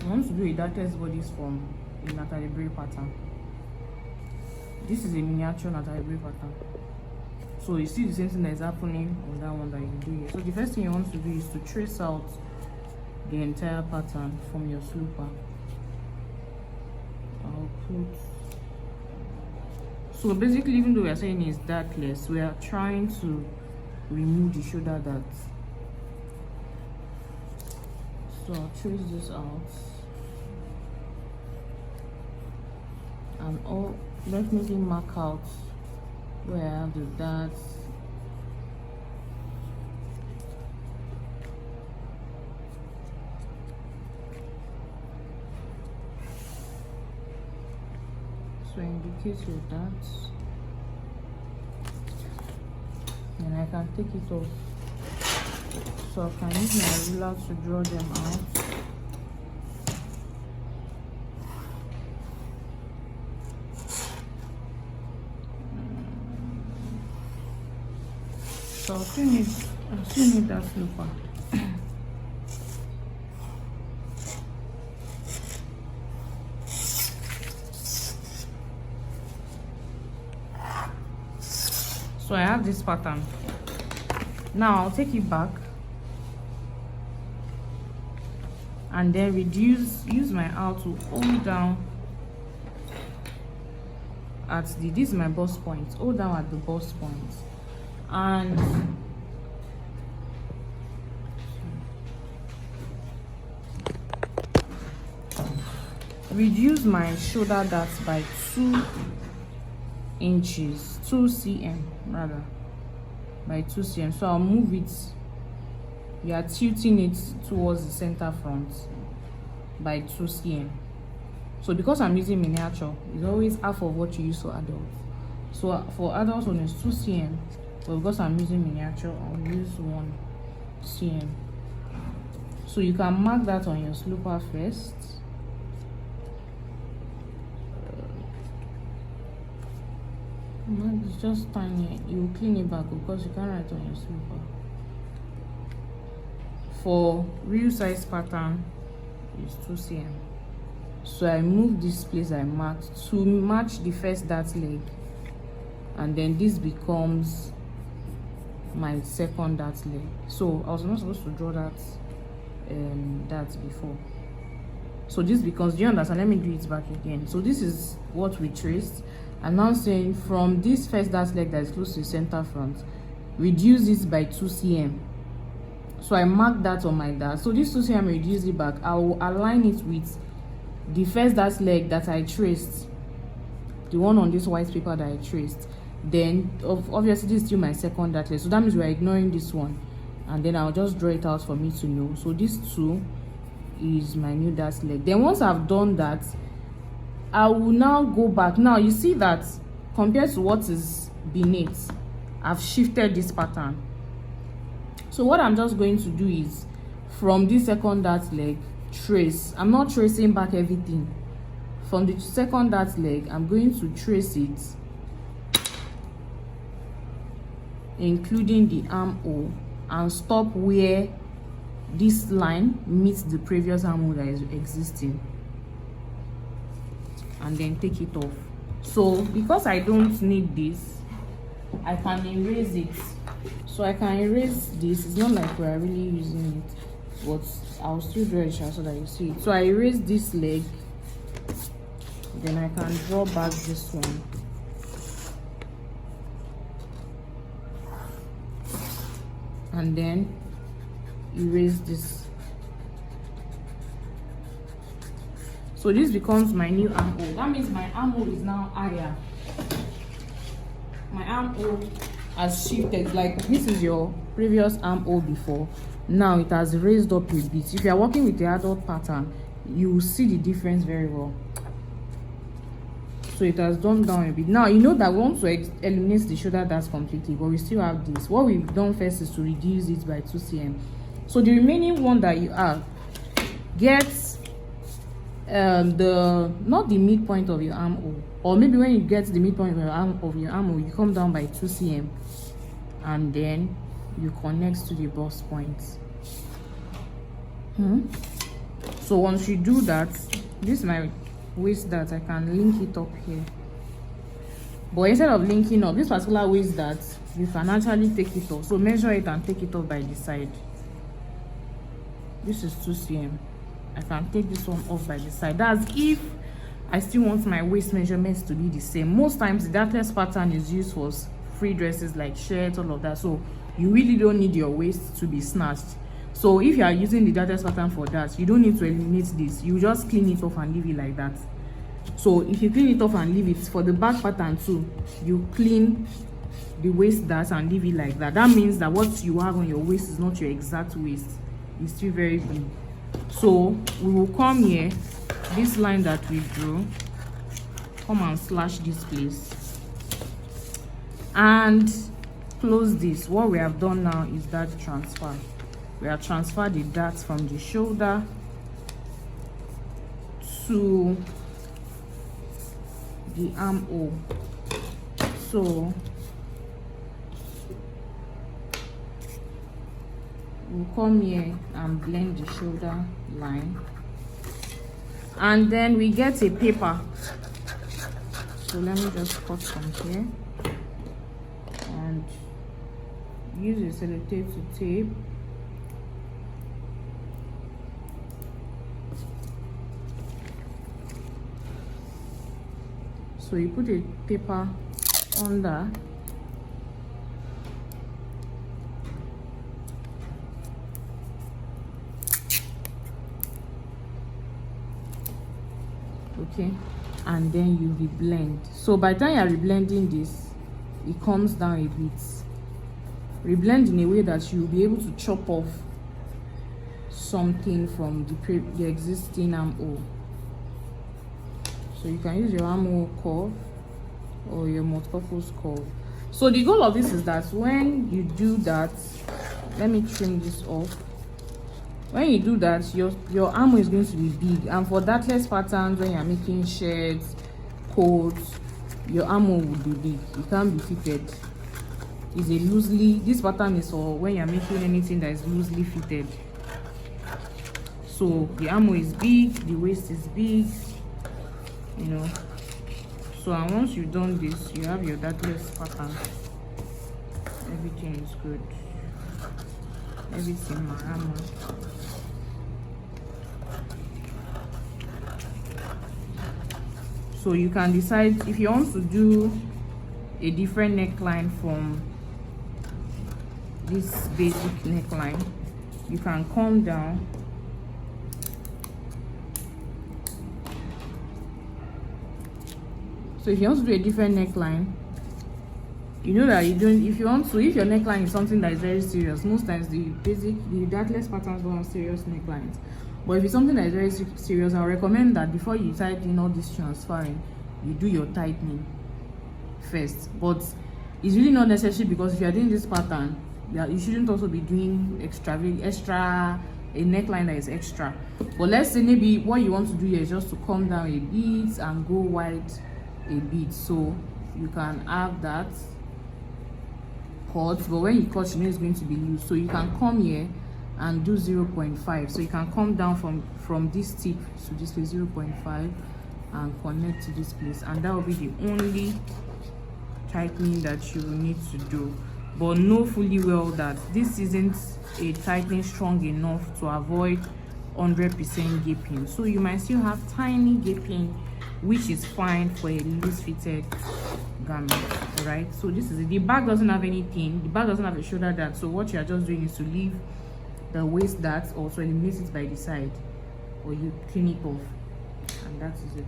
I want to do a Dartless bodice from a Natalie Bray pattern. This is a miniature Natalie Bray pattern. So you see the same thing that is happening on that one that you do here. So the first thing you want to do is to trace out the entire pattern from your slooper. I'll put. So basically, even though we are saying it's Dartless, we are trying to remove the shoulder dart. So I'll trace this out. And definitely mark out where I have the darts. So indicate your darts. And I can take it off. So I can use my ruler to draw them out. So I still need that slipper. So I have this pattern. Now I'll take it back and then use my out to hold down at this is my bust point. Hold down at the bust point. And reduce my shoulder dart by 2 inches, 2 cm rather, by 2 cm. So I'll move it. You are tilting it towards the center front by 2 cm. So because I'm using miniature, it's always half of what you use for adults. So for adults one is 2 cm. But because I'm using miniature, I'll use 1 cm. So you can mark that on your slooper first. It's just tiny. You clean it back because you can't write on your slooper. For real size pattern, is 2 cm. So I move this place I marked to match the first dart leg, and then this becomes my second dart leg. So I was not supposed to draw that before. So this becomes, do you understand? Let me do it back again. So this is what we traced. And now saying from this first dart leg that is close to the center front, reduce it by 2 cm. So I mark that on my dart. So this 2 cm, reduce it back. I will align it with the first dart leg that I traced, the one on this white paper that I traced. Then obviously this is still my second dart leg, so that means we're ignoring this one, and then I'll just draw it out for me to know. So this 2 is my new dart leg. Then once I've done that, I will now go back. Now you see that compared to what is beneath, I've shifted this pattern. So what I'm just going to do is from this second dart leg, trace. I'm not tracing back everything. From the second dart leg, I'm going to trace it, including the armhole, and stop where this line meets the previous armhole that is existing, and then take it off. So because I don't need this, I can erase it. So I can erase this. It's not like we're really using it, but I'll still draw it so that you see it. So I erase this leg, then I can draw back this one. And then erase this. So this becomes my new armhole. That means my armhole is now higher. My armhole has shifted. Like this is your previous armhole before. Now it has raised up a bit. If you are working with the adult pattern, you will see the difference very well. So it has gone down a bit. Now you know that we want to eliminate the shoulder darts completely, but we still have this. What we've done first is to reduce it by 2 cm. So the remaining one that you have, gets not the midpoint of your armhole, or maybe when you get the midpoint of your armhole, you come down by 2 cm, and then you connect to the bust point. So once you do that, this is my waist dart. I can link it up here, but instead of linking up this particular waist dart, you can actually take it off. So measure it and take it off by the side. This is 2 cm. I can take this one off by the side. That's if I still want my waist measurements to be the same. Most times the dartless pattern is used for free dresses like shirts, all of that, so you really don't need your waist to be snatched. So if you are using the dartless pattern for that, you don't need to eliminate this. You just clean it off and leave it like that. So if you clean it off and leave it for the back pattern too, you clean the waist dart and leave it like that. That means that what you have on your waist is not your exact waist. It's still very big. So we will come here, this line that we drew, come and slash this place and close this. What we have done now is that transfer. We have transferred the dart from the shoulder to the armhole. So we'll come here and blend the shoulder line, and then we get a paper. So let me just cut from here and use a sellotape to tape. So you put a paper under, okay, and then you reblend. So by the time you are reblending this, it comes down a bit. Reblend in a way that you'll be able to chop off something from the existing armhole. So you can use your armhole curve or your multi-purpose curve. So the goal of this is that when you do that, let me trim this off. When you do that, your armhole is going to be big, and for dartless patterns, when you're making shirts, coats, your armhole will be big. It can't be fitted. It's a loosely, this pattern is for when you're making anything that is loosely fitted. So the armhole is big, the waist is big, you know. So and once you've done this, you have your dartless pattern. Everything is good. Everything my armhole. So you can decide if you want to do a different neckline from this basic neckline. You can come down so if you want to do a different neckline, you know that you don't, if you want to, if your neckline is something that is very serious, most times the dartless patterns don't have serious necklines. But if it's something that is very serious, I recommend that before you tighten all this transferring, you do your tightening first. But it's really not necessary, because if you are doing this pattern, you shouldn't also be doing extra a neckline that is extra. But let's say maybe what you want to do here is just to come down a bit and go wide a bit, so you can have that cut. But when you cut, you know it's going to be loose, so you can come here and do 0.5. So you can come down from this tip to this place, 0.5, and connect to this place, and that will be the only tightening that you will need to do. But know fully well that this isn't a tightening strong enough to avoid 100% gaping. So you might still have tiny gaping, which is fine for a loose fitted garment. All right, so this is it. The back doesn't have anything, the back doesn't have a shoulder dart, so what you are just doing is to leave the waist dart, also eliminate it by the side, or you clean it off, and that is it.